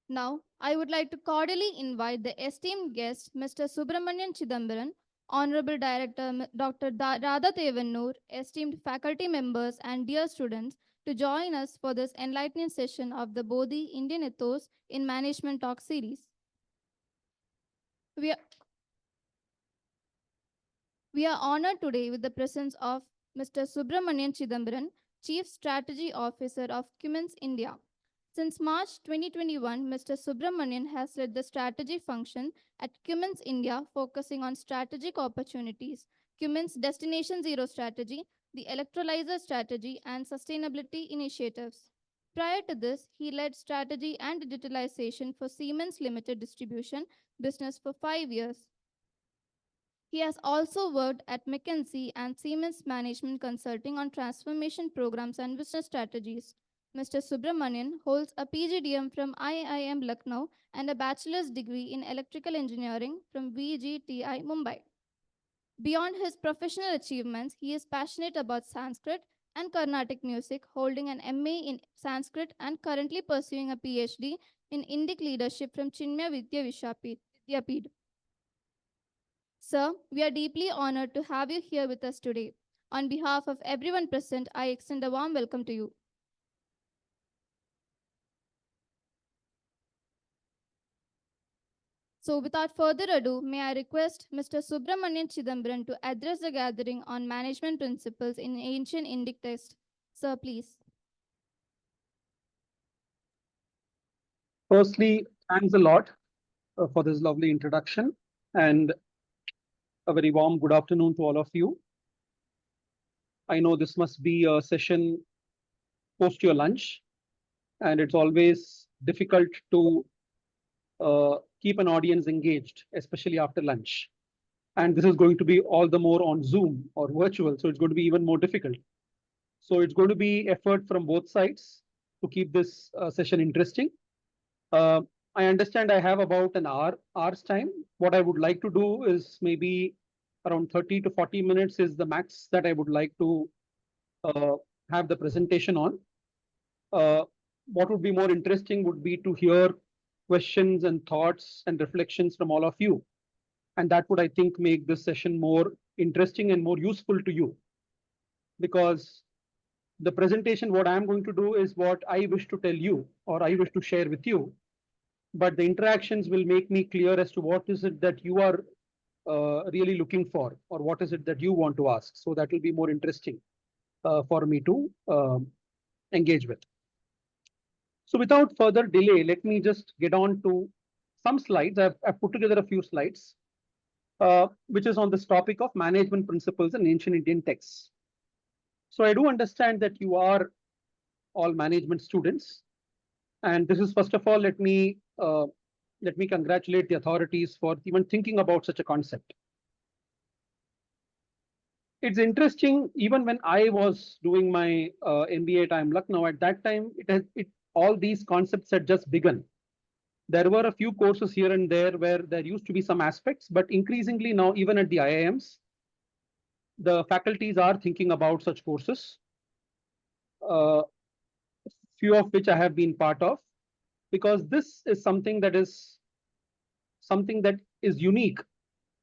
Now, I would like to cordially invite the esteemed guest, Mr. Subramanian Chidambaram, Honorable Director Dr. Radha Tevanur, esteemed faculty members, and dear students, to join us for this enlightening session of the Bodhi Indian Ethos in Management Talk Series. We are, we are honored today with the presence of Mr. Subramanian Chidambaram, Chief Strategy Officer of Cummins India. Since March 2021, Mr. Subramanian has led the strategy function at Cummins India, focusing on strategic opportunities, Cummins Destination Zero strategy, the electrolyzer strategy, and sustainability initiatives. Prior to this, he led strategy and digitalization for Siemens Limited distribution business for 5 years. He has also worked at McKinsey and Siemens Management Consulting on transformation programs and business strategies. Mr. Subramanian holds a PGDM from IIM Lucknow and a bachelor's degree in electrical engineering from VGTI Mumbai. Beyond his professional achievements, he is passionate about Sanskrit and Carnatic music, holding an MA in Sanskrit and currently pursuing a PhD in Indic leadership from Chinmaya Vidyapith. Sir, we are deeply honored to have you here with us today. On behalf of everyone present, I extend a warm welcome to you. So, without further ado, may I request Mr. Subramanian Chidambaram to address the gathering on management principles in Ancient Indic Texts. Sir, please. Firstly, thanks a lot for this lovely introduction and a very warm good afternoon to all of you. I know this must be a session post your lunch, and it's always difficult to keep an audience engaged, especially after lunch. And this is going to be all the more on Zoom or virtual, so it's going to be even more difficult. So it's going to be effort from both sides to keep this session interesting. I understand I have about an hour's time. What I would like to do is maybe around 30 to 40 minutes is the max that I would like to have the presentation on. What would be more interesting would be to hear questions and thoughts and reflections from all of you. And that would, I think, make this session more interesting and more useful to you. Because the presentation, what I'm going to do is what I wish to tell you or I wish to share with you. But the interactions will make me clear as to what is it that you are really looking for or what is it that you want to ask. So that will be more interesting for me to engage with. So without further delay, let me just get on to some slides. I've put together a few slides, which is on this topic of management principles in ancient Indian texts. So I do understand that you are all management students. And this is, first of all, let me congratulate the authorities for even thinking about such a concept. It's interesting, even when I was doing my MBA at IIM Lucknow, at that time, all these concepts had just begun. There were a few courses here and there where there used to be some aspects, but increasingly now, even at the IIMs, the faculties are thinking about such courses, few of which I have been part of, because this is something that is unique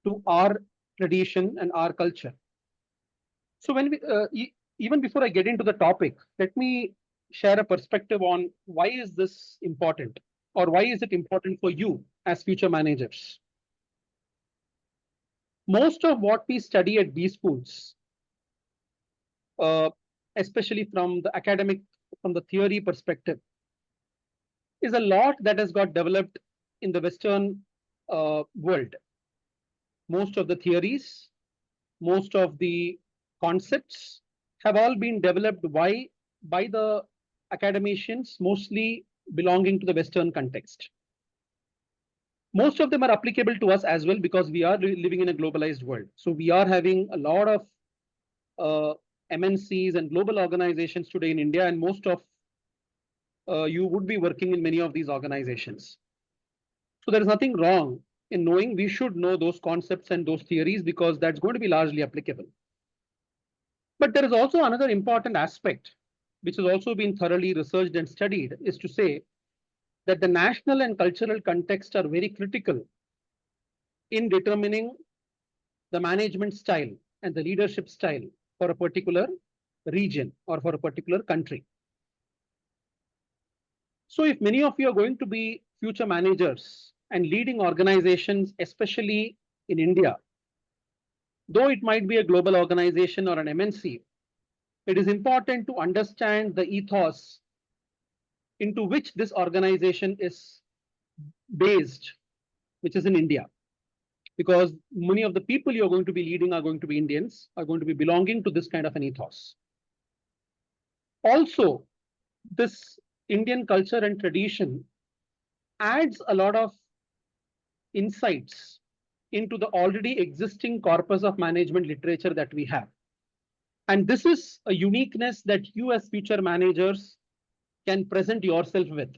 to our tradition and our culture. So when even before I get into the topic, let me share a perspective on why is this important or why is it important for you as future managers. Most of what we study at B schools, especially from the theory perspective, is a lot that has got developed in the Western world. Most of the theories, most of the concepts have all been developed by the academicians, mostly belonging to the Western context. Most of them are applicable to us as well because we are living in a globalized world. So we are having a lot of MNCs and global organizations today in India, and most of you would be working in many of these organizations. So there is nothing wrong in knowing. We should know those concepts and those theories because that's going to be largely applicable. But there is also another important aspect, which has also been thoroughly researched and studied, is to say that the national and cultural context are very critical in determining the management style and the leadership style for a particular region or for a particular country. So if many of you are going to be future managers and leading organizations, especially in India, though it might be a global organization or an MNC, it is important to understand the ethos into which this organization is based, which is in India. Because many of the people you're going to be leading are going to be Indians, are going to be belonging to this kind of an ethos. Also, this Indian culture and tradition adds a lot of insights into the already existing corpus of management literature that we have. And this is a uniqueness that you as future managers can present yourself with.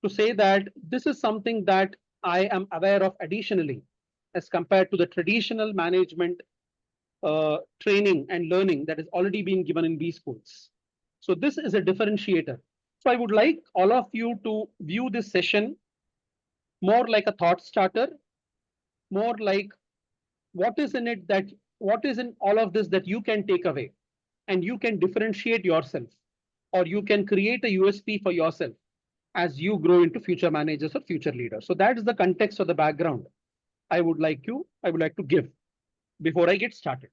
To say that this is something that I am aware of additionally, as compared to the traditional management training and learning that is already being given in these schools. So this is a differentiator. So I would like all of you to view this session more like a thought starter, more like what is in it that what is in all of this that you can take away and you can differentiate yourself, or you can create a USP for yourself as you grow into future managers or future leaders. So that is the context or the background I would like to give before I get started.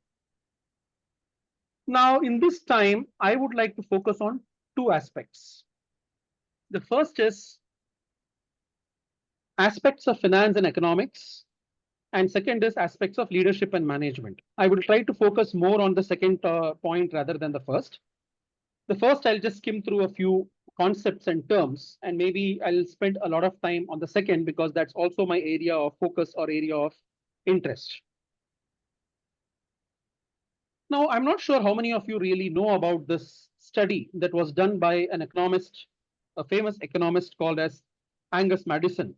Now, in this time, I would like to focus on two aspects. The first is aspects of finance and economics, and second is aspects of leadership and management. I will try to focus more on the second point rather than the first. The first, I'll just skim through a few concepts and terms, and maybe I'll spend a lot of time on the second because that's also my area of focus or area of interest. Now, I'm not sure how many of you really know about this study that was done by an economist, a famous economist called as Angus Madison,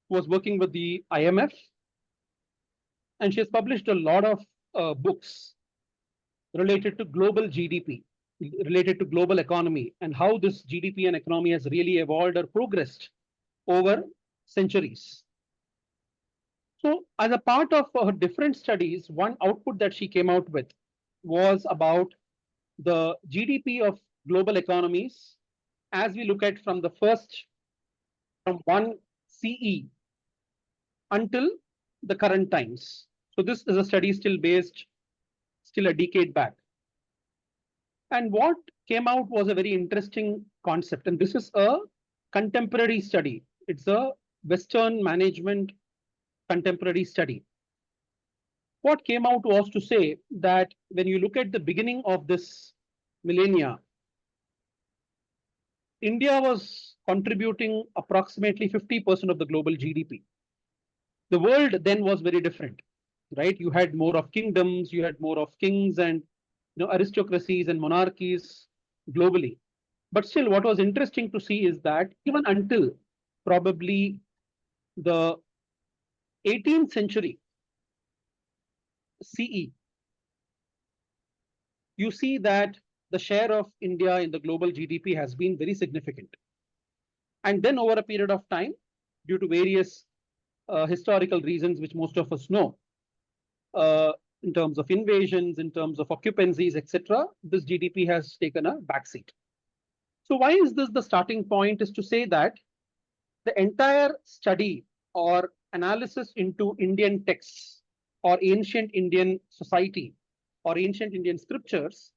who was working with the IMF, and she has published a lot of books related to global GDP, related to global economy, and how this GDP and economy has really evolved or progressed over centuries. So as a part of her different studies, one output that she came out with was about the GDP of global economies as we look at from the first, from 1 CE until the current times. So this is a study still a decade back. And what came out was a very interesting concept. And this is a contemporary study. It's a Western management contemporary study. What came out was to say that when you look at the beginning of this millennia, India was contributing approximately 50% of the global GDP. The world then was very different, right? You had more of kingdoms, you had more of kings and aristocracies and monarchies globally. But still, what was interesting to see is that even until probably the 18th century CE, you see that the share of India in the global GDP has been very significant. And then over a period of time, due to various historical reasons, which most of us know, in terms of invasions, in terms of occupancies, etc., this GDP has taken a backseat. So why is this the starting point? Is to say that the entire study or analysis into Indian texts or ancient Indian society or ancient Indian scriptures,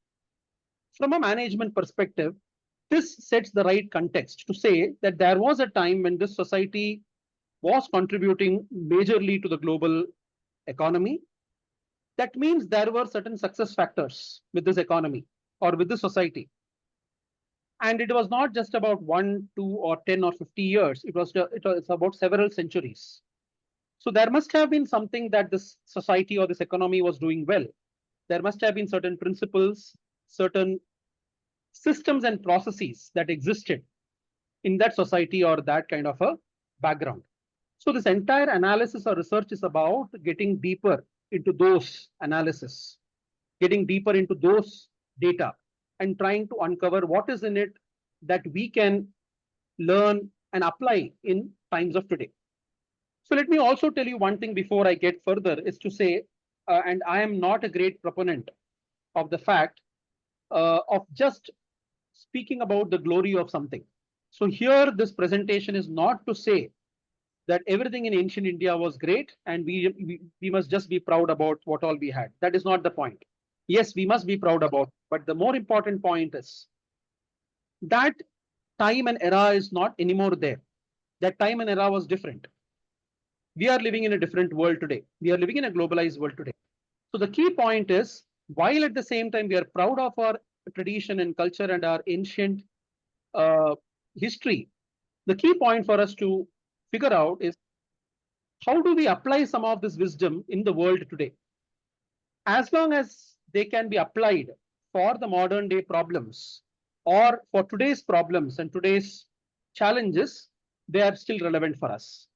from a management perspective, this sets the right context to say that there was a time when this society was contributing majorly to the global economy. That means there were certain success factors with this economy or with this society. And it was not just about 1, 2, or 10 or 50 years. It was about several centuries. So there must have been something that this society or this economy was doing well. There must have been certain principles, certain systems and processes that existed in that society or that kind of a background. So this entire analysis or research is about getting deeper into those analysis, getting deeper into those data, and trying to uncover what is in it that we can learn, and apply in times of today. So let me also tell you one thing before I get further is to say, and I am not a great proponent of the fact of just speaking about the glory of something. So here, this presentation is not to say that everything in ancient India was great and we must just be proud about what all we had. That is not the point. Yes, we must be proud about, but the more important point is that time and era is not anymore there. That time and era was different. We are living in a different world today. We are living in a globalized world today. So the key point is, while at the same time we are proud of our tradition and culture and our ancient history, the key point for us to figure out is how do we apply some of this wisdom in the world today? As long as they can be applied for the modern day problems or for today's problems and today's challenges, they are still relevant for us.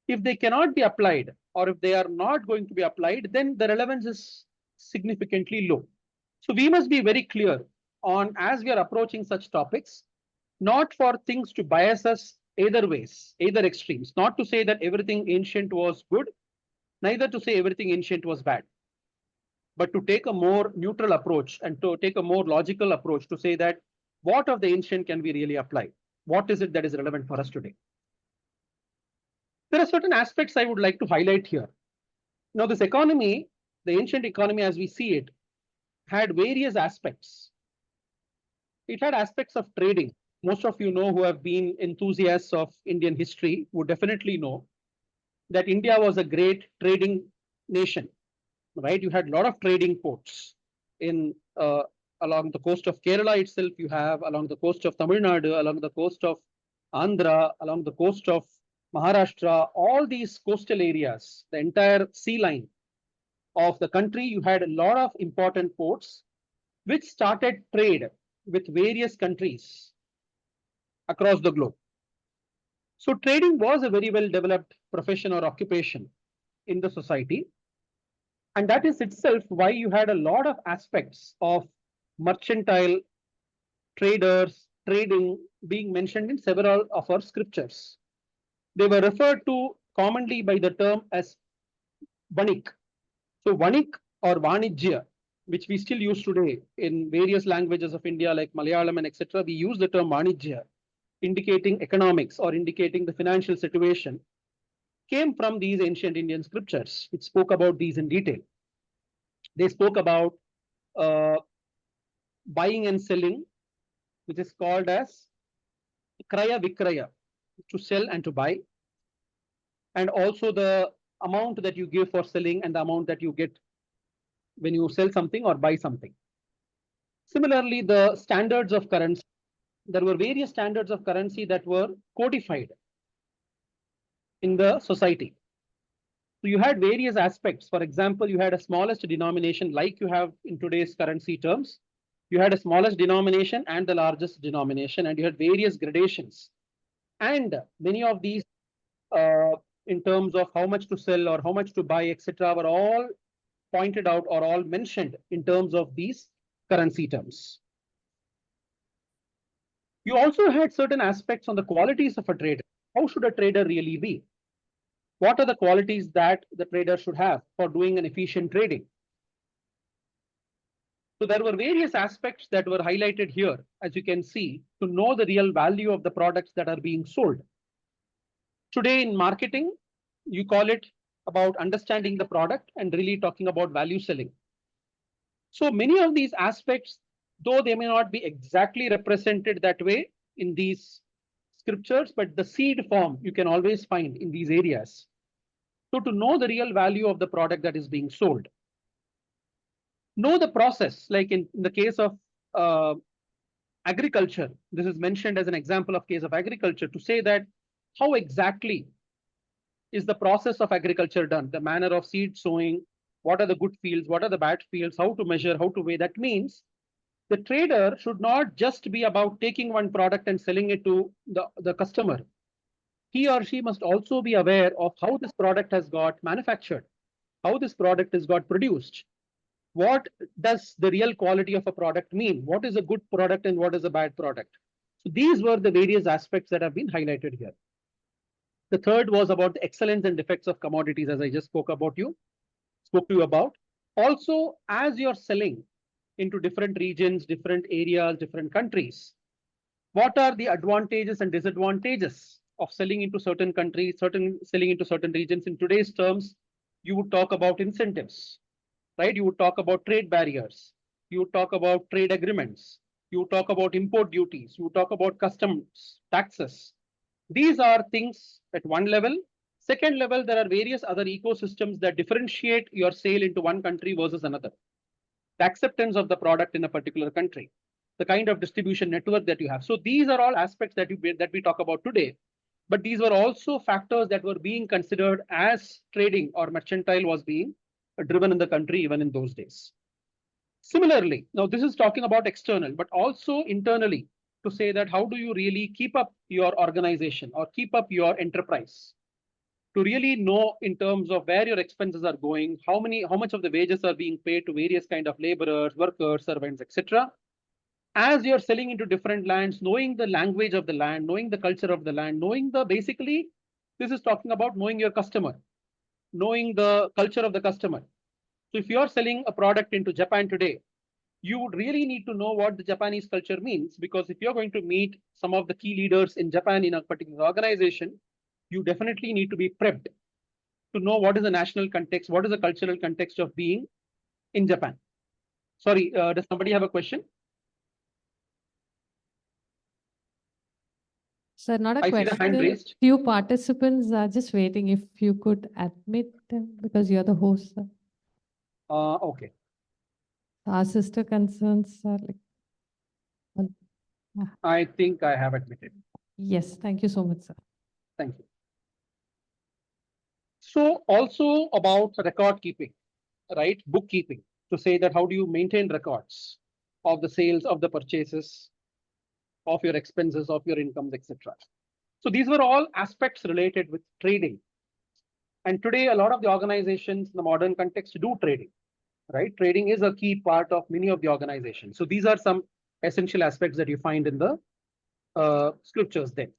If they cannot be applied or if they are not going to be applied, then the relevance is significantly low. So we must be very clear on, as we are approaching such topics, not for things to bias us either ways, either extremes, not to say that everything ancient was good, neither to say everything ancient was bad, but to take a more neutral approach and to take a more logical approach to say that what of the ancient can we really apply? What is it that is relevant for us today? There are certain aspects I would like to highlight here. Now, this economy, the ancient economy as we see it, had various aspects. It had aspects of trading. Most of you know, who have been enthusiasts of Indian history would definitely know that India was a great trading nation, right? You had a lot of trading ports in along the coast of Kerala itself. You have along the coast of Tamil Nadu, along the coast of Andhra, along the coast of Maharashtra, all these coastal areas, the entire sea line of the country, you had a lot of important ports which started trade with various countries across the globe. So trading was a very well developed profession or occupation in the society. And that is itself why you had a lot of aspects of mercantile traders, trading being mentioned in several of our scriptures. They were referred to commonly by the term as vanik. So vanik or vanijya, which we still use today in various languages of India like Malayalam and etc., we use the term vanijya, indicating economics or indicating the financial situation, came from these ancient Indian scriptures, which spoke about these in detail. They spoke about uh, buying and selling, which is called as kraya vikraya, to sell and to buy, and also the amount that you give for selling and the amount that you get when you sell something or buy something. Similarly, the standards of currency. There were various standards of currency that were codified in the society. So you had various aspects. For example, you had a smallest denomination like you have in today's currency terms. You had a smallest denomination and the largest denomination, and you had various gradations. And many of these, in terms of how much to sell or how much to buy, etc., were all pointed out or all mentioned in terms of these currency terms. You also had certain aspects on the qualities of a trader. How should a trader really be? What are the qualities that the trader should have for doing an efficient trading? So there were various aspects that were highlighted here, as you can see, to know the real value of the products that are being sold. Today in marketing, you call it about understanding the product and really talking about value selling. So many of these aspects, though they may not be exactly represented that way in these scriptures, but the seed form you can always find in these areas. So to know the real value of the product that is being sold. Know the process, like in the case of agriculture, this is mentioned as an example of case of agriculture to say that how exactly is the process of agriculture done, the manner of seed sowing, what are the good fields, what are the bad fields, how to measure, how to weigh. That means the trader should not just be about taking one product and selling it to the customer. He or she must also be aware of how this product has got manufactured, how this product has got produced. What does the real quality of a product mean? What is a good product and what is a bad product? So these were the various aspects that have been highlighted here. The third was about the excellence and defects of commodities, as I just spoke to you about. Also, as you're selling into different regions, different areas, different countries, what are the advantages and disadvantages of selling into certain countries, selling into certain regions? In today's terms, you would talk about incentives, right? You would talk about trade barriers. You would talk about trade agreements. You would talk about import duties. You would talk about customs, taxes. These are things at one level. Second level, there are various other ecosystems that differentiate your sale into one country versus another. The acceptance of the product in a particular country, the kind of distribution network that you have. So these are all aspects that we talk about today. But these were also factors that were being considered as trading or mercantile was being driven in the country even in those days. Similarly, now this is talking about external, but also internally, to say that how do you really keep up your organization or keep up your enterprise, to really know in terms of where your expenses are going, how much of the wages are being paid to various kind of laborers, workers, servants, etc. As you're selling into different lands, knowing the language of the land, knowing the culture of the land, knowing the basically, this is talking about knowing your customer, knowing the culture of the customer. So if you're selling a product into Japan today, you would really need to know what the Japanese culture means, because if you're going to meet some of the key leaders in Japan in a particular organization, you definitely need to be prepped to know what is the national context, what is the cultural context of being in Japan. Sorry, does somebody have a question? Sir, not a I see the hand question. raised. Few participants are just waiting if you could admit them because you're the host, sir. Okay. Our sister concerns are like. I think I have admitted. Yes, thank you so much, sir. Thank you. So also about record keeping, right? Bookkeeping, to say that how do you maintain records of the sales, of the purchases, of your expenses, of your incomes, etc. So these were all aspects related with trading. And today, a lot of the organizations in the modern context do trading, right? Trading is a key part of many of the organizations. So these are some essential aspects that you find in the scriptures then.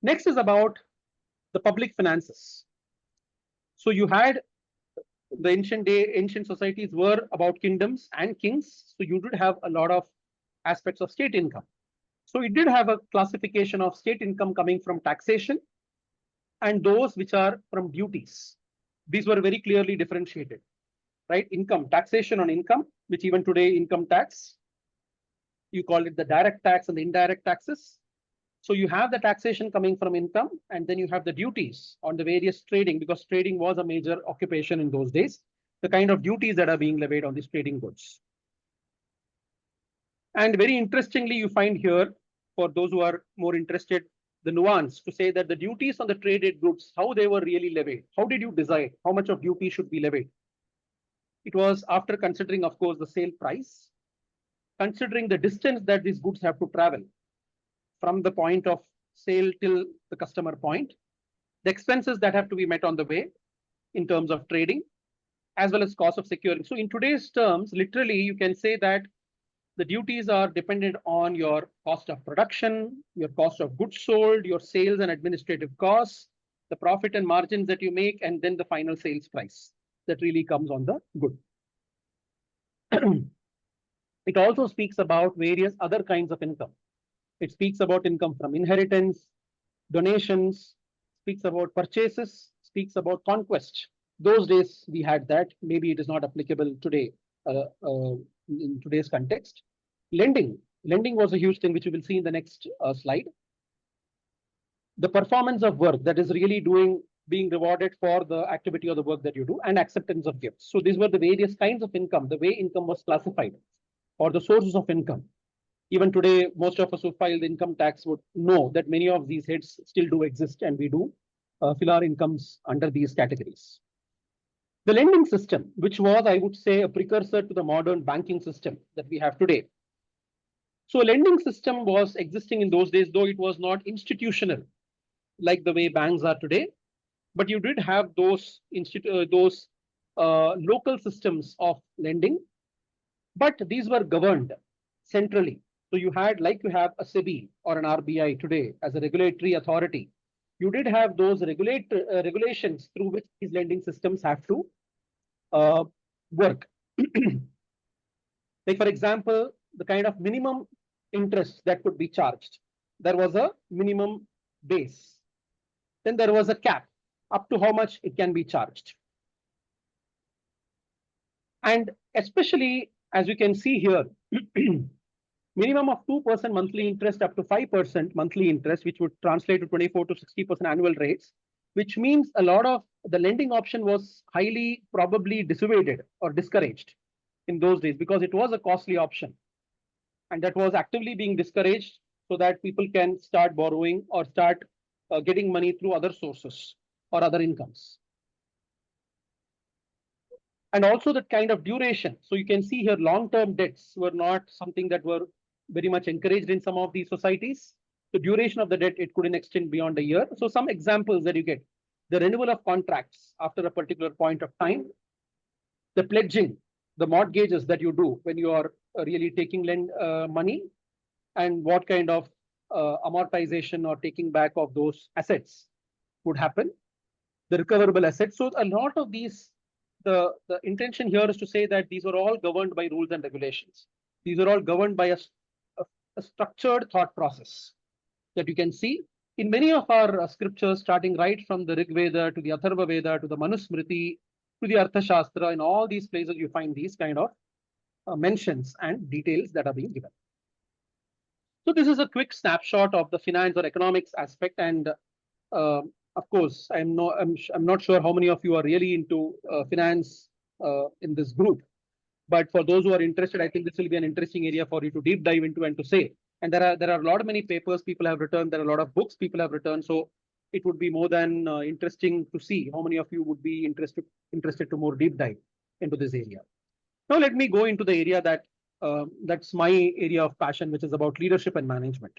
Next is about the public finances. So you had the ancient societies were about kingdoms and kings. So you did have a lot of aspects of state income. So it did have a classification of state income coming from taxation and those which are from duties. These were very clearly differentiated, right? Income, taxation on income, which even today income tax, you call it the direct tax and the indirect taxes. So you have the taxation coming from income, and then you have the duties on the various trading, because trading was a major occupation in those days, the kind of duties that are being levied on these trading goods. And very interestingly, you find here, for those who are more interested, the nuance to say that the duties on the traded goods, how they were really levied. How did you decide how much of duty should be levied? It was after considering, of course, the sale price, considering the distance that these goods have to travel from the point of sale till the customer point, the expenses that have to be met on the way in terms of trading, as well as cost of securing. So in today's terms, literally, you can say that the duties are dependent on your cost of production, your cost of goods sold, your sales and administrative costs, the profit and margins that you make, and then the final sales price that really comes on the good. It also speaks about various other kinds of income. It speaks about income from inheritance, donations, speaks about purchases, speaks about conquest. Those days we had that. Maybe it is not applicable today in today's context. Lending. Lending was a huge thing, which we will see in the next slide. The performance of work, that is really being rewarded for the activity or the work that you do, and acceptance of gifts. So these were the various kinds of income, the way income was classified, or the sources of income. Even today, most of us who file the income tax would know that many of these heads still do exist, and we do fill our incomes under these categories. The lending system, which was, I would say, a precursor to the modern banking system that we have today. So a lending system was existing in those days, though it was not institutional like the way banks are today. But you did have those local systems of lending, but these were governed centrally. So you had, like you have a SEBI or an RBI today as a regulatory authority, you did have those regulations through which these lending systems have to uh, work. Like, for example, the kind of minimum interest that could be charged. There was a minimum base. Then there was a cap up to how much it can be charged. And especially, as you can see here, minimum of 2% monthly interest up to 5% monthly interest, which would translate to 24 to 60% annual rates, which means a lot of the lending option was highly probably dissuaded or discouraged in those days because it was a costly option. And that was actively being discouraged so that people can start borrowing or start getting money through other sources or other incomes. And also that kind of duration. So you can see here long-term debts were not something that were very much encouraged in some of these societies. The duration of the debt, it couldn't extend beyond a year. So some examples that you get, the renewal of contracts after a particular point of time, the pledging, the mortgages that you do when you are really taking money, and what kind of amortization or taking back of those assets would happen, the recoverable assets. So a lot of these, the intention here is to say that these are all governed by rules and regulations. These are all governed by a structured thought process that you can see in many of our scriptures, starting right from the Rig Veda to the Atharva Veda to the Manusmriti to the Arthashastra. In all these places, you find these kind of mentions and details that are being given. So this is a quick snapshot of the finance or economics aspect, and of course, I'm not sure how many of you are really into finance in this group, but for those who are interested, I think this will be an interesting area for you to deep dive into and to say. And there are a lot of many papers people have written. There are a lot of books people have written. So it would be more than interesting to see how many of you would be interested to more deep dive into this area. Now let me go into the area that's my area of passion, which is about leadership and management.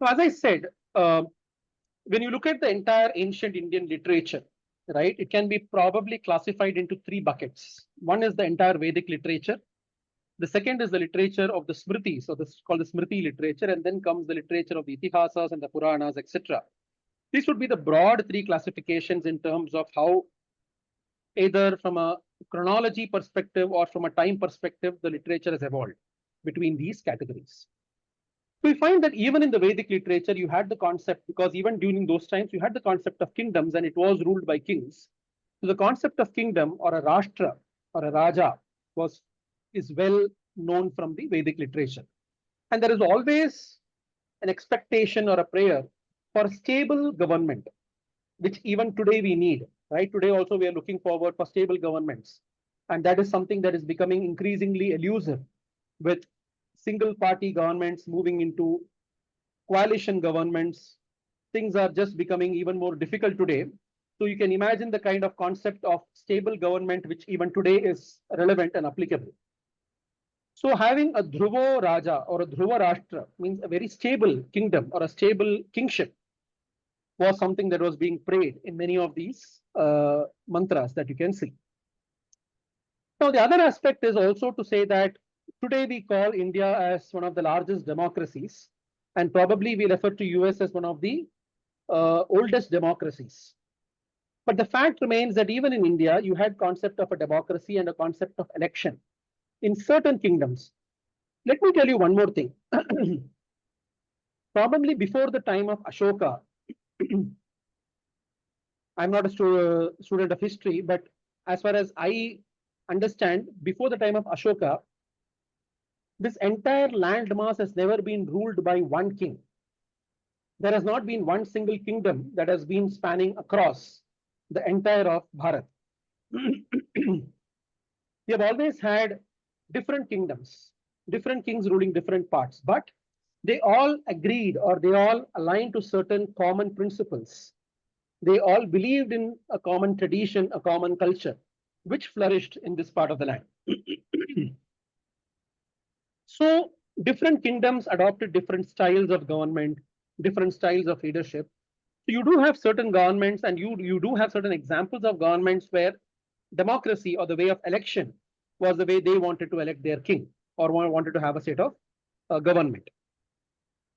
So as I said, when you look at the entire ancient Indian literature, right, it can be probably classified into three buckets. One is the entire Vedic literature. The second is the literature of the Smritis, so this is called the Smriti literature, and then comes the literature of the Itihasas and the Puranas, etc. These would be the broad three classifications in terms of how, either from a chronology perspective or from a time perspective, the literature has evolved between these categories. We find that even in the Vedic literature, you had the concept, because even during those times, you had the concept of kingdoms and it was ruled by kings. So the concept of kingdom or a rashtra or a raja is well known from the Vedic literature. And there is always an expectation or a prayer for stable government, which even today we need, right? Today also we are looking forward for stable governments. And that is something that is becoming increasingly elusive with single party governments moving into coalition governments. Things are just becoming even more difficult today. So you can imagine the kind of concept of stable government, which even today is relevant and applicable. So having a Dhruva Raja or a Dhruva Rashtra means a very stable kingdom or a stable kingship was something that was being prayed in many of these mantras that you can see. Now, the other aspect is also to say that today we call India as one of the largest democracies, and probably we refer to US as one of the oldest democracies. But the fact remains that even in India, you had concept of a democracy and a concept of election in certain kingdoms. Let me tell you one more thing. Probably before the time of Ashoka, I'm not a student of history, but as far as I understand, before the time of Ashoka, this entire landmass has never been ruled by one king. There has not been one single kingdom that has been spanning across the entire of Bharat. We have always had different kingdoms, different kings ruling different parts, but they all agreed or they all aligned to certain common principles. They all believed in a common tradition, a common culture, which flourished in this part of the land. So different kingdoms adopted different styles of government, different styles of leadership. So you do have certain governments and you do have certain examples of governments where democracy or the way of election was the way they wanted to elect their king or wanted to have a state of government.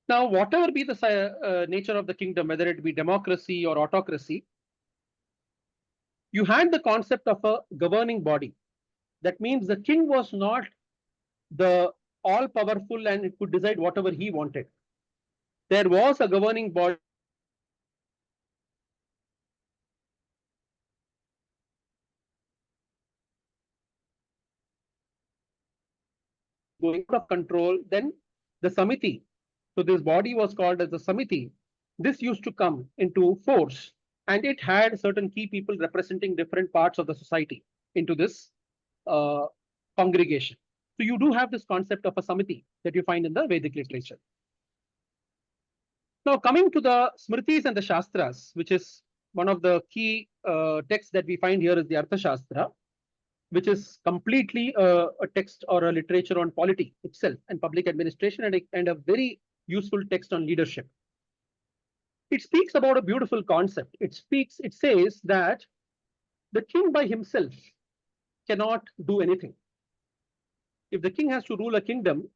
Now, whatever be the nature of the kingdom, whether it be democracy or autocracy, you had the concept of a governing body. That means the king was not the all powerful and it could decide whatever he wanted. There was a governing body going out of control, then the Samiti. So this body was called as the Samiti. This used to come into force and it had certain key people representing different parts of the society into this congregation. So you do have this concept of a Samiti that you find in the Vedic literature. Now coming to the Smritis and the Shastras, which is one of the key texts that we find here is the Arthashastra, which is completely a text or a literature on polity itself and public administration and a very useful text on leadership. It speaks about a beautiful concept. It says that the king by himself cannot do anything. If the king has to rule a kingdom,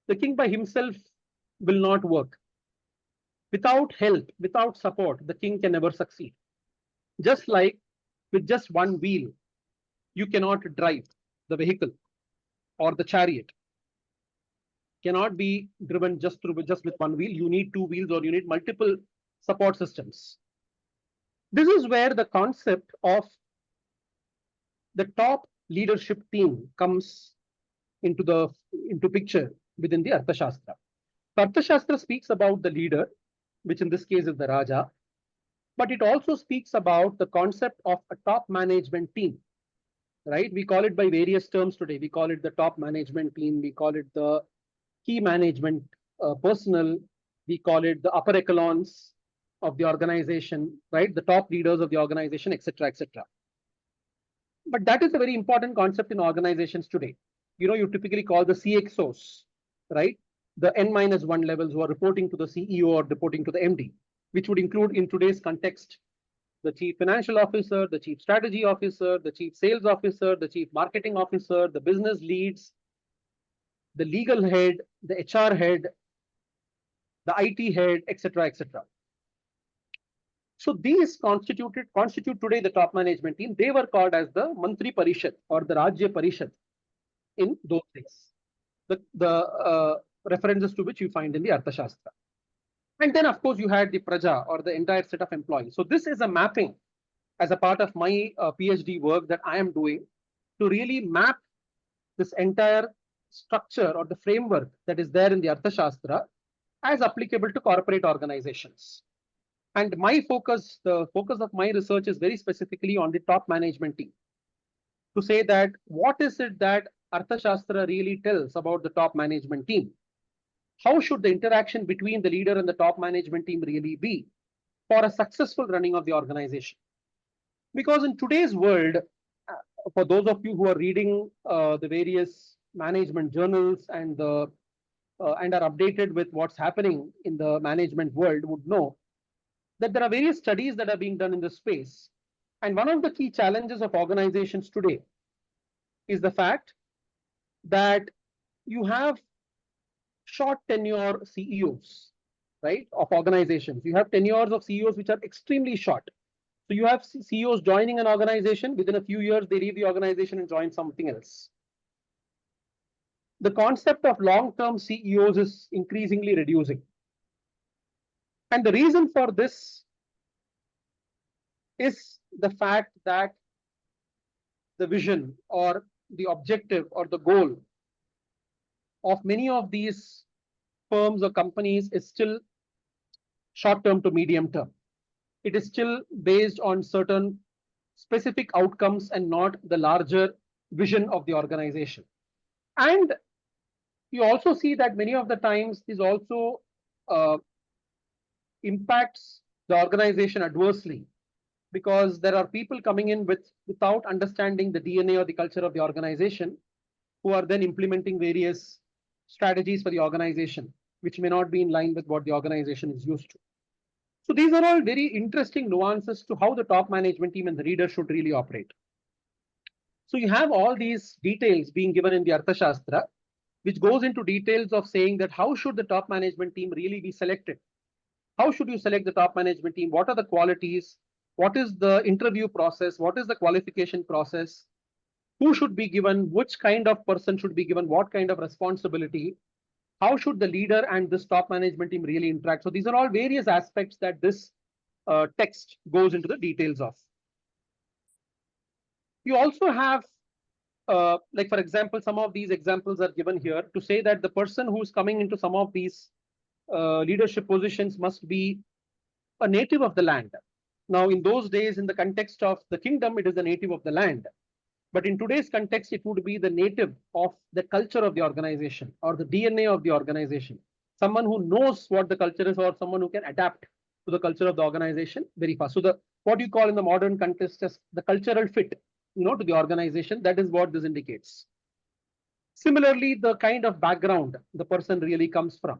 the king by himself will not work. Without help, without support, the king can never succeed. Just like with just one wheel, you cannot drive the vehicle or the chariot. Cannot be driven just with one wheel. You need two wheels or you need multiple support systems. This is where the concept of the top leadership team comes into picture within the Arthashastra. Arthashastra speaks about the leader, which in this case is the Raja, but it also speaks about the concept of a top management team. Right? We call it by various terms today. We call it the top management team. We call it the key management personnel. We call it the upper echelons of the organization, right? The top leaders of the organization, etc., etc. But that is a very important concept in organizations today. You typically call the CXOs, right? The N-1 levels who are reporting to the CEO or reporting to the MD, which would include in today's context the chief financial officer, the chief strategy officer, the chief sales officer, the chief marketing officer, the business leads, the legal head, the HR head, the IT head, etc., etc. So these constitute today the top management team. They were called as the Mantri Parishad or the Rajya Parishad in those days. The references to which you find in the Arthashastra. And then, of course, you had the Praja or the entire set of employees. So this is a mapping as a part of my PhD work that I am doing to really map this entire structure or the framework that is there in the Arthashastra as applicable to corporate organizations. And my focus, the focus of my research is very specifically on the top management team. To say that what is it that Arthashastra really tells about the top management team? How should the interaction between the leader and the top management team really be for a successful running of the organization? Because in today's world, for those of you who are reading the various management journals and are updated with what's happening in the management world would know that there are various studies that are being done in this space. And one of the key challenges of organizations today is the fact that you have short tenure CEOs, right, of organizations. You have tenures of CEOs which are extremely short. So you have CEOs joining an organization, within a few years, they leave the organization and join something else. The concept of long-term CEOs is increasingly reducing. And the reason for this is the fact that the vision or the objective or the goal of many of these firms or companies is still short-term to medium-term. It is still based on certain specific outcomes and not the larger vision of the organization. And you also see that many of the times this also impacts the organization adversely, because there are people coming in without understanding the DNA or the culture of the organization, who are then implementing various strategies for the organization, which may not be in line with what the organization is used to. So these are all very interesting nuances to how the top management team and the leader should really operate. So you have all these details being given in the Arthashastra, which goes into details of saying that how should the top management team really be selected? How should you select the top management team? What are the qualities? What is the interview process? What is the qualification process? Who should be given? Which kind of person should be given? What kind of responsibility? How should the leader and this top management team really interact? So these are all various aspects that this text goes into the details of. You also have, like for example, some of these examples are given here to say that the person who's coming into some of these leadership positions must be a native of the land. Now, in those days, in the context of the kingdom, it is the native of the land. But in today's context, it would be the native of the culture of the organization or the DNA of the organization. Someone who knows what the culture is or someone who can adapt to the culture of the organization very fast. So the what you call in the modern context as the cultural fit, to the organization, that is what this indicates. Similarly, the kind of background the person really comes from.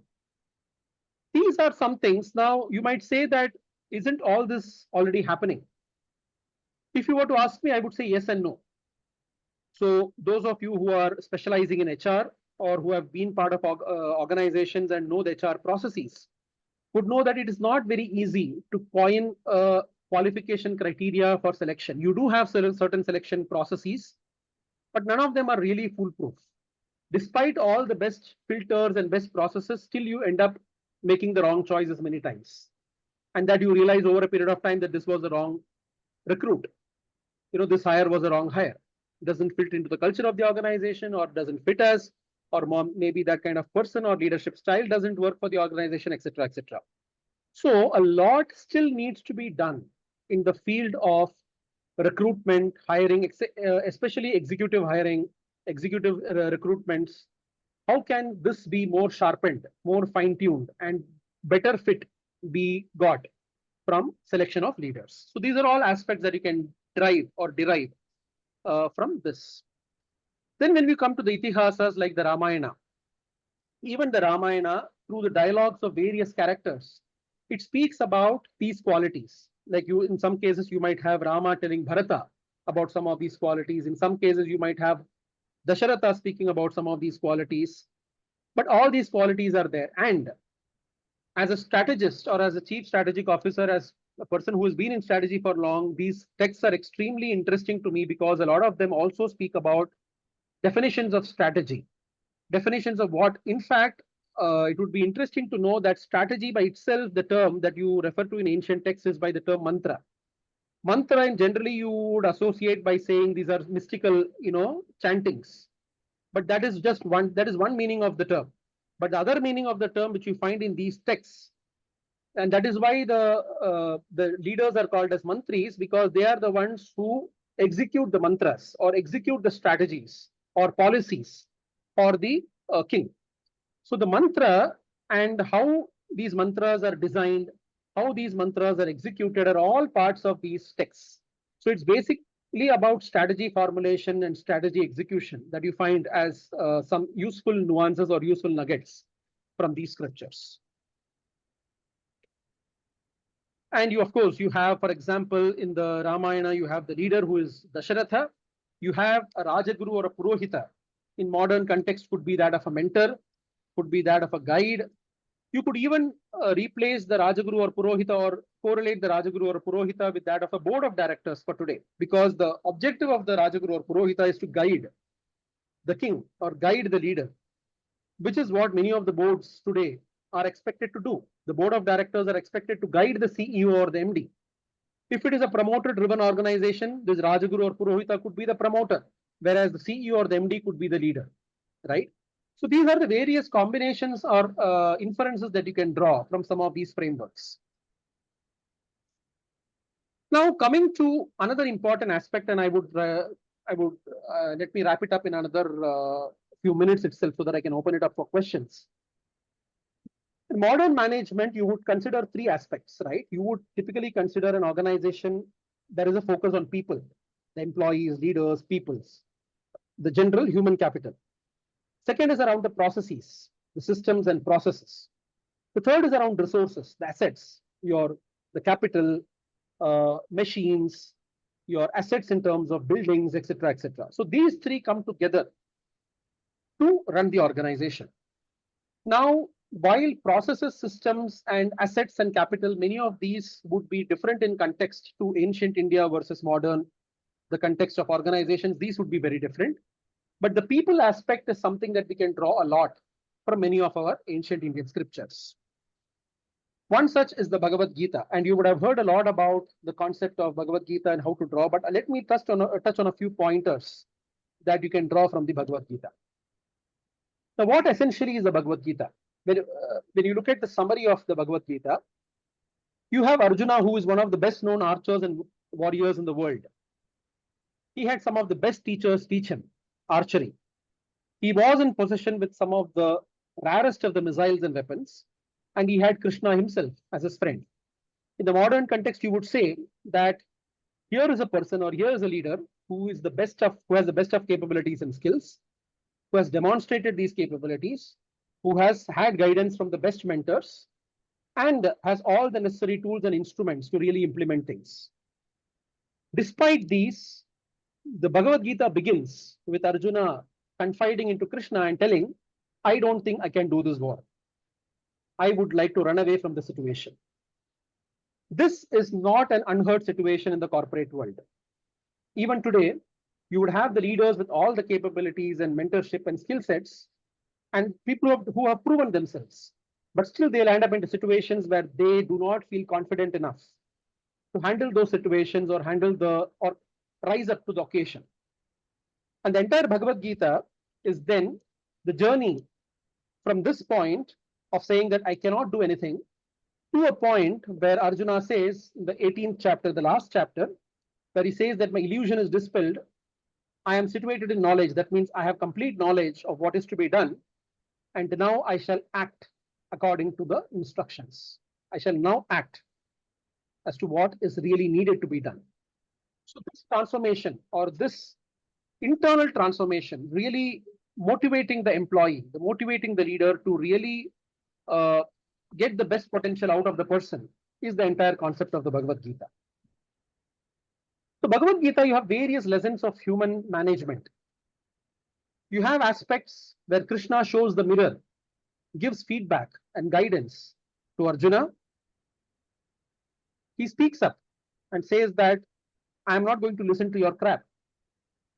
These are some things. Now, you might say that isn't all this already happening? If you were to ask me, I would say yes and no. So those of you who are specializing in HR or who have been part of organizations and know the HR processes would know that it is not very easy to coin a qualification criteria for selection. You do have certain selection processes, but none of them are really foolproof. Despite all the best filters and best processes, still you end up making the wrong choices many times. And that you realize over a period of time that this was the wrong recruit. This hire was a wrong hire. Doesn't fit into the culture of the organization or doesn't fit us, or maybe that kind of person or leadership style doesn't work for the organization, etc., etc. So a lot still needs to be done in the field of recruitment, hiring, especially executive hiring, executive recruitments. How can this be more sharpened, more fine-tuned, and better fit be got from selection of leaders? So these are all aspects that you can drive or derive from this. Then when we come to the Itihasas like the Ramayana, even the Ramayana, through the dialogues of various characters, it speaks about these qualities. Like in some cases, you might have Rama telling Bharata about some of these qualities. In some cases, you might have Dasharatha speaking about some of these qualities. But all these qualities are there. And as a strategist or as a chief strategic officer, as a person who has been in strategy for long, these texts are extremely interesting to me because a lot of them also speak about definitions of strategy, definitions of what, in fact, it would be interesting to know that strategy by itself, the term that you refer to in ancient texts is by the term mantra. Mantra, and generally you would associate by saying these are mystical, chantings. But that is just one, that is one meaning of the term. But the other meaning of the term which you find in these texts, and that is why the leaders are called as mantris, because they are the ones who execute the mantras or execute the strategies or policies for the king. So the mantra and how these mantras are designed, how these mantras are executed are all parts of these texts. So it's basically about strategy formulation and strategy execution that you find as some useful nuances or useful nuggets from these scriptures. And you, of course, you have, for example, in the Ramayana, you have the leader who is Dasharatha. You have a Rajaguru or a Purohita. In modern context, could be that of a mentor, could be that of a guide. You could even replace the Rajaguru or Purohita or correlate the Rajaguru or Purohita with that of a board of directors for today, because the objective of the Rajaguru or Purohita is to guide the king or guide the leader, which is what many of the boards today are expected to do. The board of directors are expected to guide the CEO or the MD. If it is a promoter-driven organization, this Rajaguru or Purohita could be the promoter, whereas the CEO or the MD could be the leader, right? So these are the various combinations or inferences that you can draw from some of these frameworks. Now, coming to another important aspect, and I would let me wrap it up in another few minutes itself so that I can open it up for questions. In modern management, you would consider three aspects, right? You would typically consider an organization that is a focus on people, the employees, leaders, peoples, the general human capital. Second is around the processes, the systems and processes. The third is around resources, the assets, the capital, machines, your assets in terms of buildings, etc., etc. So these three come together to run the organization. Now, while processes, systems, and assets and capital, many of these would be different in context to ancient India versus modern, the context of organizations, these would be very different. But the people aspect is something that we can draw a lot from many of our ancient Indian scriptures. One such is the Bhagavad Gita, and you would have heard a lot about the concept of Bhagavad Gita and how to draw, but let me touch on a few pointers that you can draw from the Bhagavad Gita. Now, what essentially is the Bhagavad Gita? When you look at the summary of the Bhagavad Gita, you have Arjuna, who is one of the best known archers and warriors in the world. He had some of the best teachers teach him archery. He was in possession with some of the rarest of the missiles and weapons, and he had Krishna himself as his friend. In the modern context, you would say that here is a person or here is a leader who has the best of capabilities and skills, who has demonstrated these capabilities, who has had guidance from the best mentors, and has all the necessary tools and instruments to really implement things. Despite these, the Bhagavad Gita begins with Arjuna confiding into Krishna and telling, I don't think I can do this war. I would like to run away from the situation. This is not an unheard situation in the corporate world. Even today, you would have the leaders with all the capabilities and mentorship and skill sets, and people who have proven themselves, but still they'll end up into situations where they do not feel confident enough to handle those situations or rise up to the occasion. And the entire Bhagavad Gita is then the journey from this point of saying that I cannot do anything to a point where Arjuna says in the 18th chapter, the last chapter, where he says that my illusion is dispelled. I am situated in knowledge. That means I have complete knowledge of what is to be done. And now I shall act according to the instructions. I shall now act as to what is really needed to be done. So this transformation or this internal transformation, really motivating the employee, motivating the leader to really get the best potential out of the person, is the entire concept of the Bhagavad Gita. So Bhagavad Gita, you have various lessons of human management. You have aspects where Krishna shows the mirror, gives feedback and guidance to Arjuna. He speaks up and says that I am not going to listen to your crap.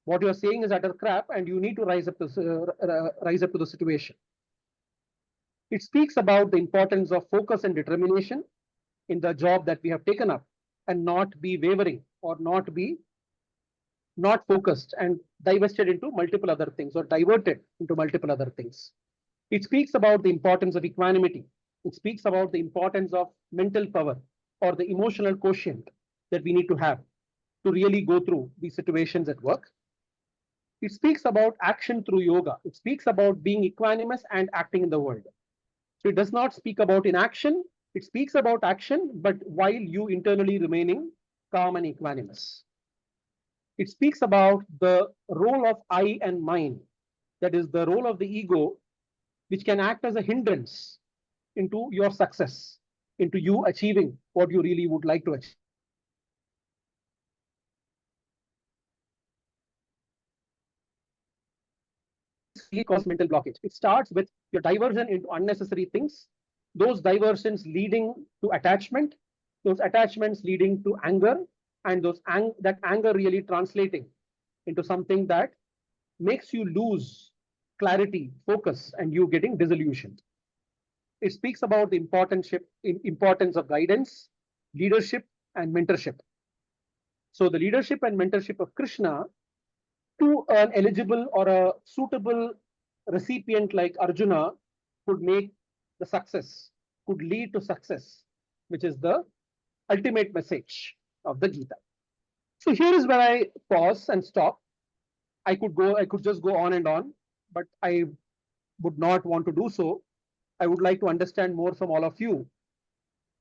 What you are saying is utter crap, and you need to rise up to the situation. It speaks about the importance of focus and determination in the job that we have taken up, and not be wavering or not focused and divested into multiple other things or diverted into multiple other things. It speaks about the importance of equanimity. It speaks about the importance of mental power or the emotional quotient that we need to have to really go through these situations at work. It speaks about action through yoga. It speaks about being equanimous and acting in the world. So it does not speak about inaction. It speaks about action, but while you internally remaining calm and equanimous. It speaks about the role of I and mine, that is the role of the ego, which can act as a hindrance into your success, into you achieving what you really would like to achieve. Really cause mental blockage. It starts with your diversion into unnecessary things, those diversions leading to attachment, those attachments leading to anger, and that anger really translating into something that makes you lose clarity, focus, and you getting disillusioned. It speaks about the importance of guidance, leadership, and mentorship. So the leadership and mentorship of Krishna to an eligible or a suitable recipient like Arjuna could make the success, could lead to success, which is the ultimate message of the Gita. So here is where I pause and stop. I could just go on and on, but I would not want to do so. I would like to understand more from all of you,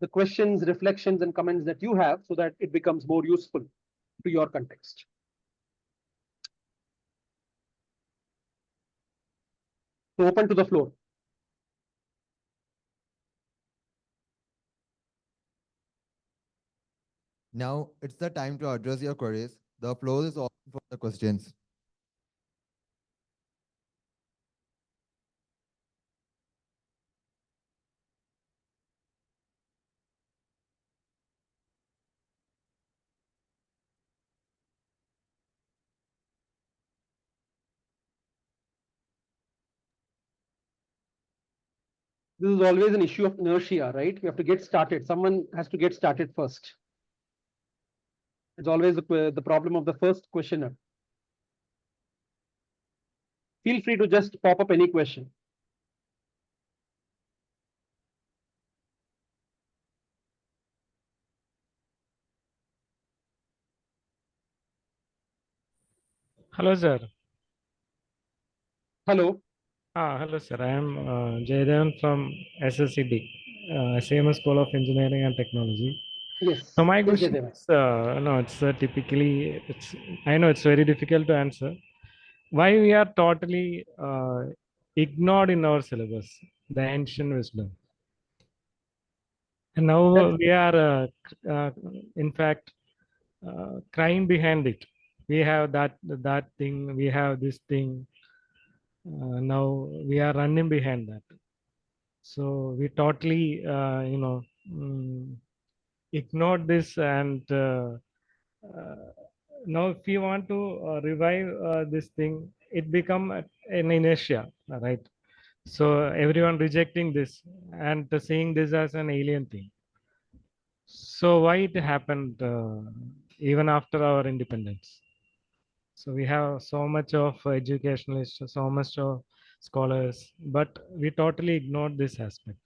the questions, reflections, and comments that you have, so that it becomes more useful to your context. So open to the floor. Now it's the time to address your queries. The floor is open for the questions. This is always an issue of inertia, right? You have to get started. Someone has to get started first. It's always the problem of the first questioner. Feel free to just pop up any question. Hello, sir. Hello. Hello, sir. I am Jaydevan from SSCD, SAM School of Engineering and Technology. Yes. So my Yes, question Jaydevan. is, no, it's typically, I know it's very difficult to answer. Why we are totally ignored in our syllabus, the ancient wisdom. And now That, we are, in fact, crying behind it. We have that thing, we have this thing. Now we are running behind that. So we totally, ignored this, and now if you want to revive this thing, it become an inertia, right? So everyone rejecting this and seeing this as an alien thing. So why it happened even after our independence? So we have so much of educationalists, so much of scholars, but we totally ignored this aspect.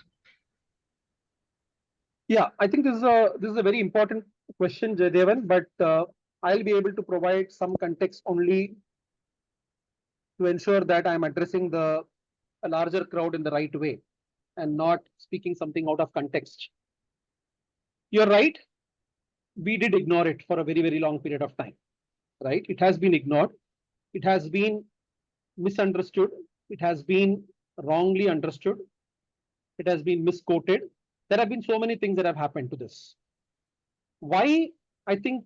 yeah, I think this is a very important question, Jaydevan, but I'll be able to provide some context only to ensure that I'm addressing a larger crowd in the right way and not speaking something out of context. You're right. We did ignore it for a very, very long period of time, right? It has been ignored. It has been misunderstood. It has been wrongly understood. It has been misquoted. There have been so many things that have happened to this. Why? I think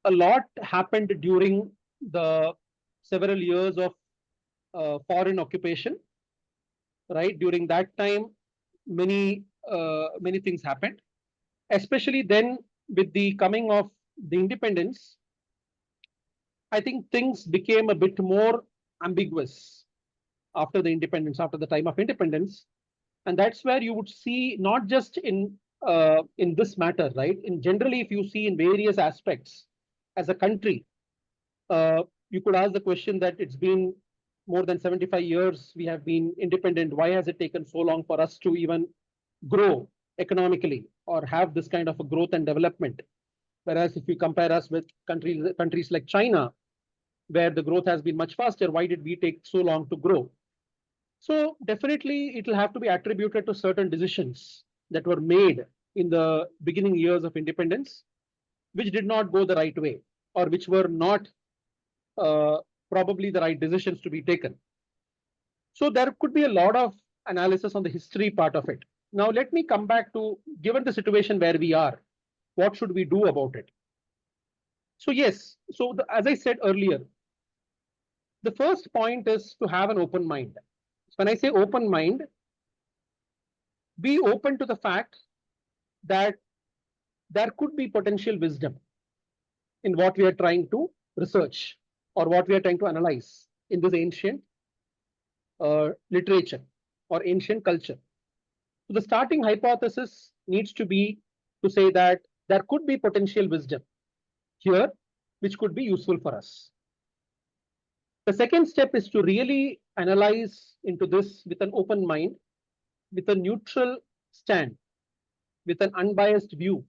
a lot happened during the several years of foreign occupation, right? During that time, many things happened, especially then with the coming of the independence. I think things became a bit more ambiguous after the independence, after the time of independence, and that's where you would see not just in this matter, right? In generally, if you see in various aspects as a country, you could ask the question that it's been more than 75 years we have been independent. Why has it taken so long for us to even grow economically or have this kind of a growth and development? Whereas if you compare us with countries like China, where the growth has been much faster, why did we take so long to grow? So definitely it will have to be attributed to certain decisions that were made in the beginning years of independence, which did not go the right way or which were not uh, probably the right decisions to be taken. So there could be a lot of analysis on the history part of it. Now let me come back to, given the situation where we are, what should we do about it? So yes, so as I said earlier, the first point is to have an open mind. When I say open mind, be open to the fact that there could be potential wisdom in what we are trying to research or what we are trying to analyze in this ancient literature or ancient culture. So the starting hypothesis needs to be to say that there could be potential wisdom here, which could be useful for us. The second step is to really analyze into this with an open mind, with a neutral stand, with an unbiased view.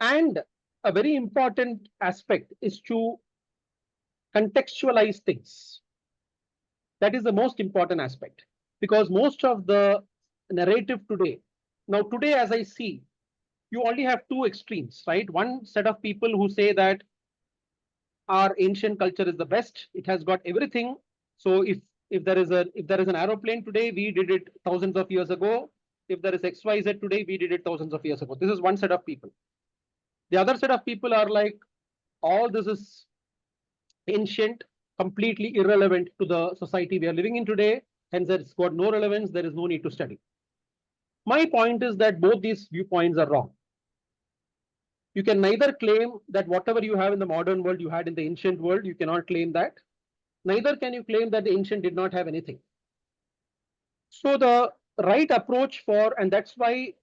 And a very important aspect is to contextualize things. That is the most important aspect, because most of the narrative today, now today as I see, you only have two extremes, right? One set of people who say that our ancient culture is the best, it has got everything. So if there is an aeroplane today, we did it thousands of years ago. If there is XYZ today, we did it thousands of years ago. This is one set of people. The other set of people are like, all this is ancient, completely irrelevant to the society we are living in today, hence it's got no relevance, there is no need to study. My point is that both these viewpoints are wrong. You can neither claim that whatever you have in the modern world you had in the ancient world, you cannot claim that. Neither can you claim that the ancient did not have anything. So the right approach and that's why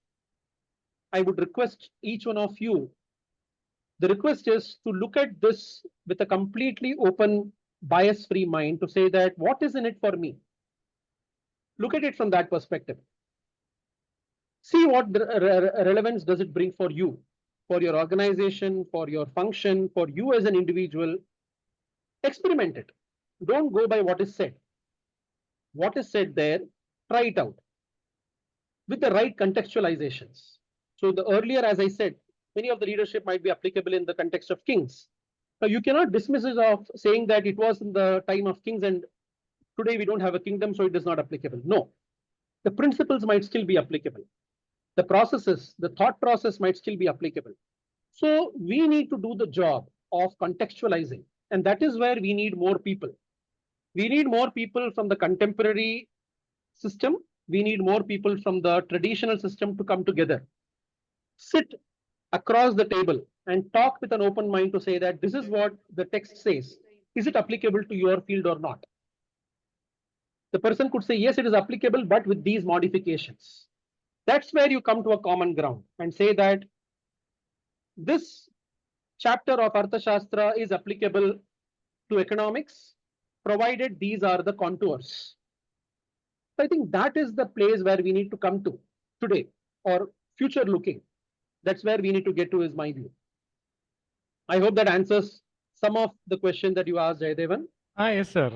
I would request each one of you, the request is to look at this with a completely open, bias-free mind to say that what is in it for me? Look at it from that perspective. See what relevance does it bring for you, for your organization, for your function, for you as an individual. Experiment it. Don't go by what is said. What is said there, try it out with the right contextualizations. So the earlier, as I said, many of the leadership might be applicable in the context of kings. Now you cannot dismiss it of saying that it was in the time of kings and today we don't have a kingdom, so it is not applicable. No, the principles might still be applicable. The processes, the thought process might still be applicable. So we need to do the job of contextualizing, and that is where we need more people. We need more people from the contemporary system. We need more people from the traditional system to come together, sit across the table and talk with an open mind to say that this is what the text says. Is it applicable to your field or not? The person could say, yes, it is applicable, but with these modifications. That's where you come to a common ground and say that this chapter of Arthashastra is applicable to economics, provided these are the contours. So I think that is the place where we need to come to today or future looking. That's where we need to get to, is my view. I hope that answers some of the question that you asked, Jayadevan. Yes, sir.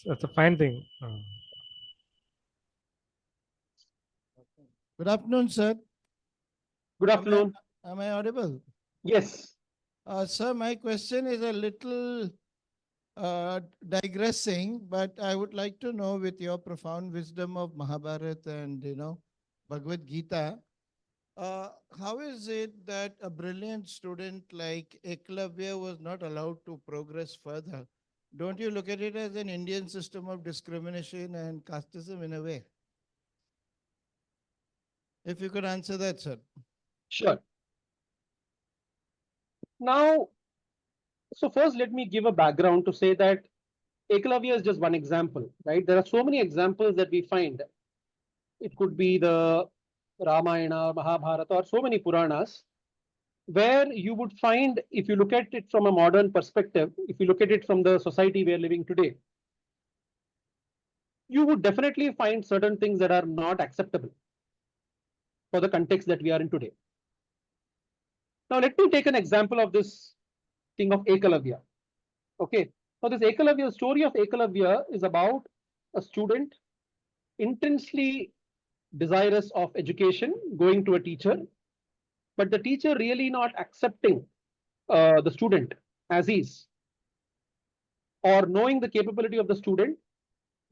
That's a fine thing. Good afternoon, sir. Good afternoon. Am I audible? Yes. Sir, my question is a little digressing, but I would like to know, with your profound wisdom of Mahabharata and, Bhagavad Gita, how is it that a brilliant student like Eklavya was not allowed to progress further? Don't you look at it as an Indian system of discrimination and casteism in a way? If you could answer that, sir. Sure. Now, so first let me give a background to say that Eklavya is just one example, right? There are so many examples that we find. It could be the Ramayana, Mahabharata, or so many Puranas, where you would find, if you look at it from a modern perspective, if you look at it from the society we are living today, you would definitely find certain things that are not acceptable for the context that we are in today. Now, let me take an example of this thing of Ekalavya. Okay. So this Ekalavya, story of Ekalavya is about a student intensely desirous of education going to a teacher, but the teacher really not accepting the student as is, or knowing the capability of the student,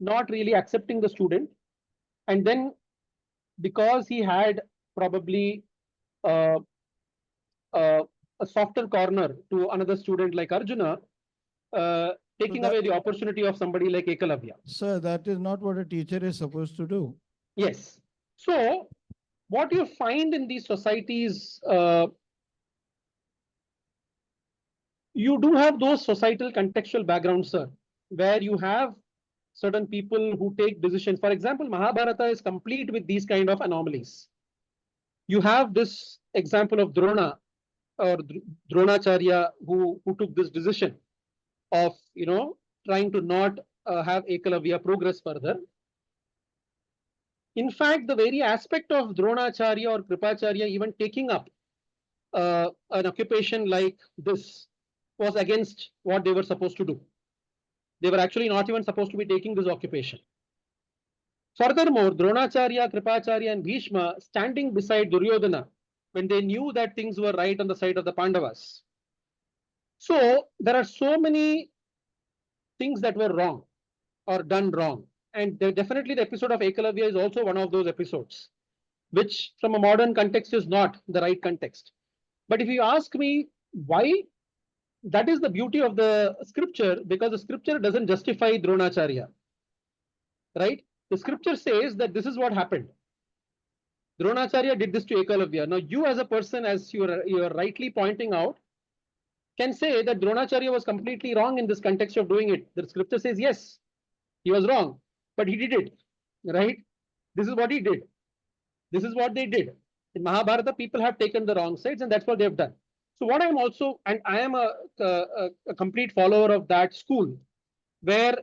not really accepting the student, and then because he had probably uh, a softer corner to another student like Arjuna, taking away the opportunity of somebody like Ekalavya. Sir, that is not what a teacher is supposed to do. Yes. So what you find in these societies, you do have those societal contextual backgrounds, sir, where you have certain people who take decisions. For example, Mahabharata is complete with these kind of anomalies. You have this example of Drona or Dronacharya who took this decision of, trying to not have Ekalavya progress further. In fact, the very aspect of Dronacharya or Kripacharya even taking up an occupation like this was against what they were supposed to do. They were actually not even supposed to be taking this occupation. Furthermore, Dronacharya, Kripacharya, and Bhishma standing beside Duryodhana when they knew that things were right on the side of the Pandavas. So there are so many things that were wrong or done wrong. And definitely the episode of Ekalavya is also one of those episodes, which from a modern context is not the right context. But if you ask me why, that is the beauty of the scripture, because the scripture doesn't justify Dronacharya, right? The scripture says that this is what happened. Dronacharya did this to Ekalavya. Now you as a person, as you are rightly pointing out, can say that Dronacharya was completely wrong in this context of doing it. The scripture says, yes, he was wrong, but he did it. right? This is what he did. This is what they did. In Mahabharata, people have taken the wrong sides, and that's what they've done. So what I'm also, and I am a complete follower of that school, where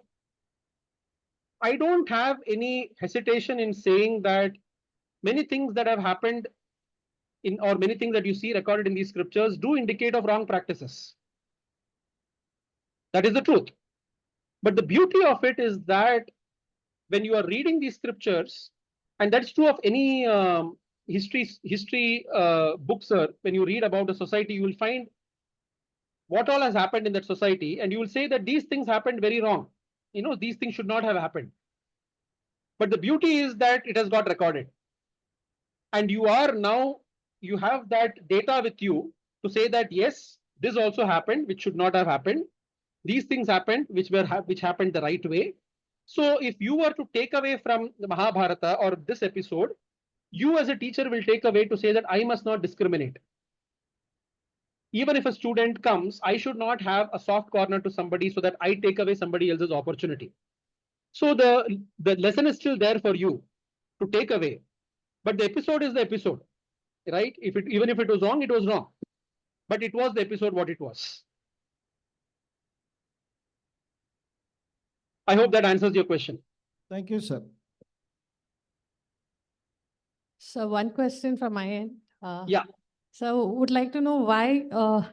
I don't have any hesitation in saying that many things that have happened in, or many things that you see recorded in these scriptures do indicate of wrong practices. That is the truth. But the beauty of it is that when you are reading these scriptures, and that's true of any history books, when you read about a society, you will find what all has happened in that society, and you will say that these things happened very wrong. You know, these things should not have happened. But the beauty is that it has got recorded. And you are now, you have that data with you to say that, yes, this also happened, which should not have happened. These things happened, which happened the right way. So if you were to take away from the Mahabharata or this episode, you as a teacher will take away to say that I must not discriminate. Even if a student comes, I should not have a soft corner to somebody so that I take away somebody else's opportunity. So the lesson is still there for you to take away. But the episode is the episode, right? Even if it was wrong, it was wrong. But it was the episode what it was. I hope that answers your question. Thank you, sir. So one question from my end. Yeah. So would like to know why,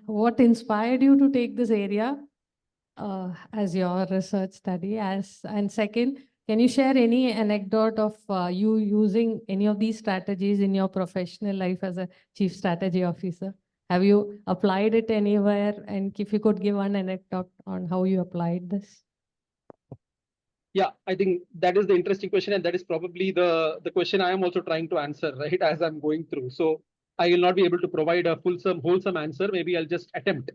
what inspired you to take this area as your research study? And second, can you share any anecdote of you using any of these strategies in your professional life as a chief strategy officer? Have you applied it anywhere? And if you could give one anecdote on how you applied this. Yeah, I think that is the interesting question, and that is probably the question I am also trying to answer, right, as I'm going through. So I will not be able to provide a wholesome answer. Maybe I'll just attempt.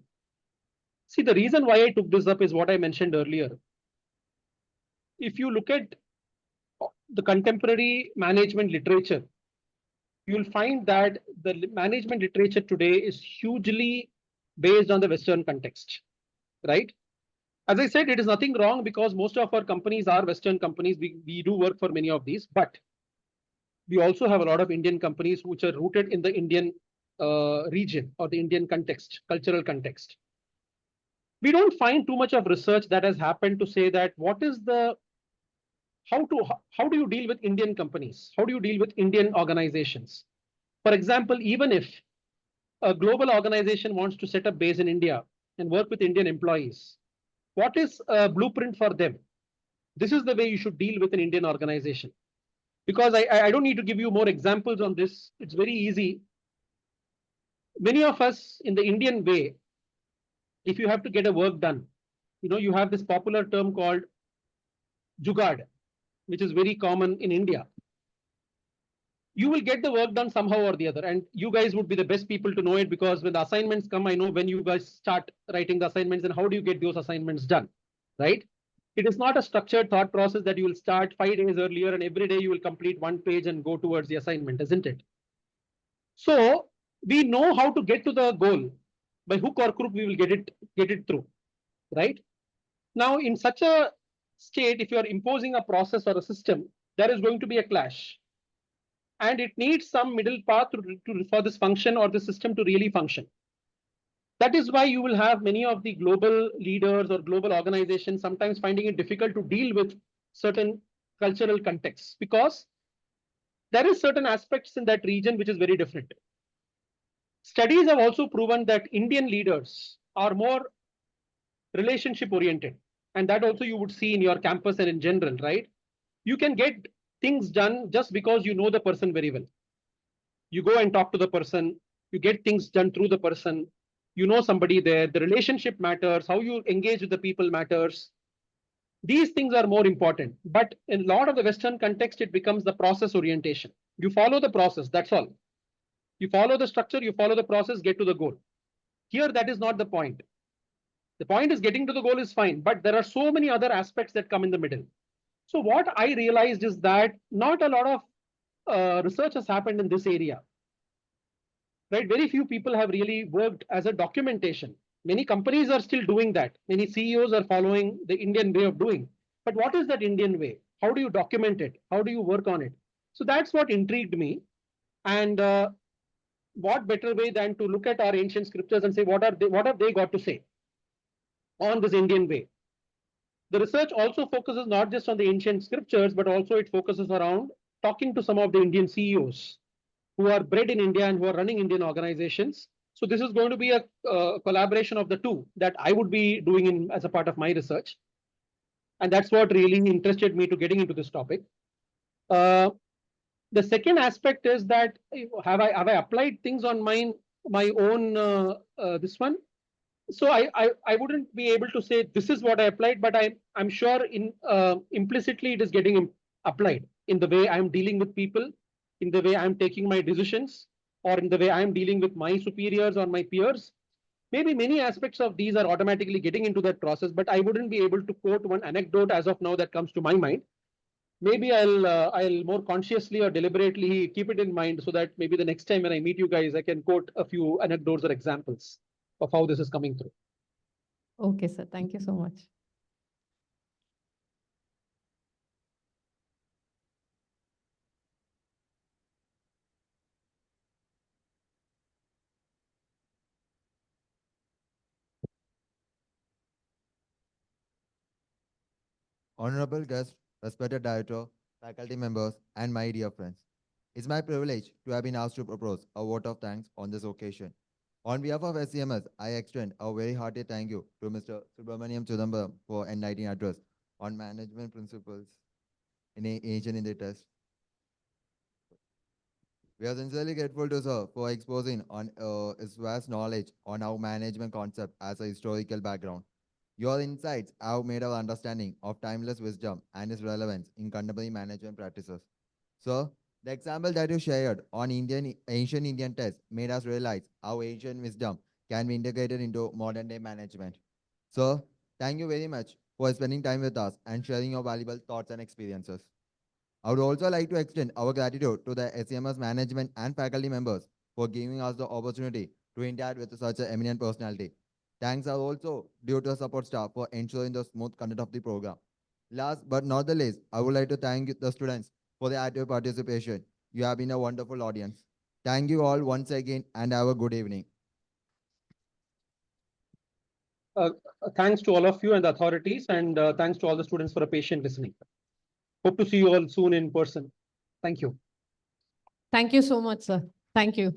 See, the reason why I took this up is what I mentioned earlier. If you look at the contemporary management literature, you'll find that the management literature today is hugely based on the Western context, right? As I said, it is nothing wrong because most of our companies are Western companies. We do work for many of these, but we also have a lot of Indian companies which are rooted in the Indian region or the Indian context, cultural context. We don't find too much of research that has happened to say that what is the, how do you deal with Indian companies? How do you deal with Indian organizations? For example, even if a global organization wants to set up base in India and work with Indian employees, what is a blueprint for them? This is the way you should deal with an Indian organization. Because I don't need to give you more examples on this. It's very easy. Many of us in the Indian way, if you have to get a work done, you know, you have this popular term called jugaad, which is very common in India. You will get the work done somehow or the other. And you guys would be the best people to know it because when the assignments come, I know when you guys start writing the assignments and how do you get those assignments done, right? It is not a structured thought process that you will start 5 days earlier and every day you will complete one page and go towards the assignment, isn't it? So we know how to get to the goal. By hook or crook, we will get it through, right? Now, in such a state, if you are imposing a process or a system, there is going to be a clash. And it needs some middle path for this function or the system to really function. That is why you will have many of the global leaders or global organizations sometimes finding it difficult to deal with certain cultural contexts because there is certain aspects in that region which is very different. Studies have also proven that Indian leaders are more relationship oriented. And that also you would see in your campus and in general, right? You can get things done just because you know the person very well. You go and talk to the person, you get things done through the person, you know somebody there, the relationship matters, how you engage with the people matters. These things are more important. But in a lot of the Western context, it becomes the process orientation. You follow the process, that's all. You follow the structure, you follow the process, get to the goal. Here, that is not the point. The point is getting to the goal is fine, but there are so many other aspects that come in the middle. So what I realized is that not a lot of research has happened in this area. Right? Very few people have really worked as a documentation. Many companies are still doing that. Many CEOs are following the Indian way of doing. But what is that Indian way? How do you document it? How do you work on it? So that's what intrigued me. And what better way than to look at our ancient scriptures and say, what have they got to say on this Indian way? The research also focuses not just on the ancient scriptures, but also it focuses around talking to some of the Indian CEOs who are bred in India and who are running Indian organizations. So this is going to be a collaboration of the two that I would be doing as a part of my research. And that's what really interested me to getting into this topic. The second aspect is that have I applied things on my own this one? So I wouldn't be able to say this is what I applied, but I'm sure implicitly it is getting applied in the way I'm dealing with people, in the way I'm taking my decisions, or in the way I'm dealing with my superiors or my peers. Maybe many aspects of these are automatically getting into that process, but I wouldn't be able to quote one anecdote as of now that comes to my mind. Maybe I'll more consciously or deliberately keep it in mind so that maybe the next time when I meet you guys, I can quote a few anecdotes or examples of how this is coming through. Okay, sir. Thank you so much. Honorable guests, respected director, faculty members, and my dear friends. It's my privilege to have been asked to propose a vote of thanks on this occasion. On behalf of SCMS, I extend a very hearty thank you to Mr. Subramanian Chidambaram for enlightening address on management principles in Ancient Indic Texts. We are sincerely grateful to sir for exposing on his vast knowledge on our management concept as a historical background. Your insights have made our understanding of timeless wisdom and its relevance in contemporary management practices. Sir, the example that you shared on ancient Indian texts made us realize how ancient wisdom can be integrated into modern day management. Sir, thank you very much for spending time with us and sharing your valuable thoughts and experiences. I would also like to extend our gratitude to the SCMS management and faculty members for giving us the opportunity to interact with such an eminent personality. Thanks are also due to the support staff for ensuring the smooth conduct of the program. Last but not the least, I would like to thank the students for their active participation. You have been a wonderful audience. Thank you all once again and have a good evening. Thanks to all of you and the authorities, and thanks to all the students for a patient listening. Hope to see you all soon in person. Thank you. Thank you so much, sir. Thank you.